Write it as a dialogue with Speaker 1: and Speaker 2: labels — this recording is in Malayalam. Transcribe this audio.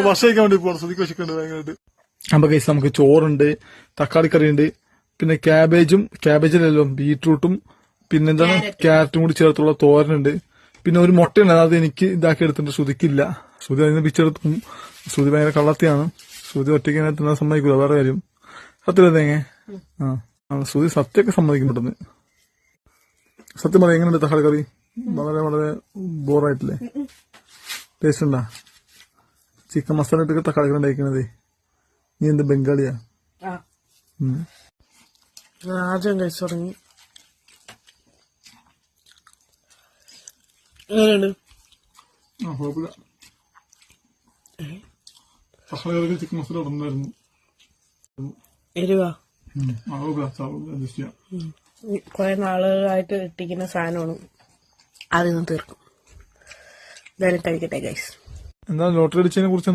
Speaker 1: ഭക്ഷണം കഴിക്കാൻ വേണ്ടി പോകണം. ശ്രുതിക്ക് വിശക്കുന്നുണ്ട് ഭയങ്കരമായിട്ട്. അപ്പൊ ഗൈസ് നമുക്ക് ചോറുണ്ട്, തക്കാളി കറി ഉണ്ട്, പിന്നെ ക്യാബേജിലല്ലോ ബീട്രൂട്ടും പിന്നെന്താണ് ക്യാരറ്റും കൂടി ചേർത്തുള്ള തോരനുണ്ട്, പിന്നെ ഒരു മുട്ടയുണ്ട്. അത് എനിക്ക് ഇതാക്കി എടുത്തിട്ടുണ്ട്, ശ്രുതിക്കില്ല. ശ്രുതി അതിന് പിച്ചെടുത്തും. ശ്രുതി ഭയങ്കര കള്ളത്തിയാണ്. ശ്രുതി ഒറ്റയ്ക്ക് തിന്നാൻ സമ്മതിക്കൂല, വേറെ കാര്യം. സത്യം തേങ്ങ ശ്രുതി സത്യമൊക്കെ സമ്മതിക്കും പെട്ടെന്ന്. സത്യം പറയാം, എങ്ങനെയുണ്ട് തക്കാളി കറി? വളരെ വളരെ ബോറായിട്ടില്ലേ? ടേസ്റ്റ് ഉണ്ടാ? ചിക്കൻ മസാല ഇട്ടൊക്കെ തക്കാളി കറി ഉണ്ടായിരിക്കണതേ. നീ എന്ത് ബംഗാളിയാ?
Speaker 2: ആദ്യം കഴിച്ചു തുടങ്ങി. എങ്ങനെയുണ്ട്?
Speaker 1: കുഴപ്പമില്ല. തക്കാളി കറി ചിക്കൻ മസാല ഇടുന്നായിരുന്നു.
Speaker 2: എരിവാ?
Speaker 1: അഡ്ജസ്റ്റ് ചെയ്യാം.
Speaker 2: കുറെ നാളുകളായിട്ട് ഇട്ടിരിക്കുന്ന സാധനമാണ്, അതിന്ന് തീർക്കും. എന്തായാലും കഴിക്കട്ടെ ഗൈസ്.
Speaker 1: എന്താ ലോട്ടറി അടിച്ചതിനെ കുറിച്ച്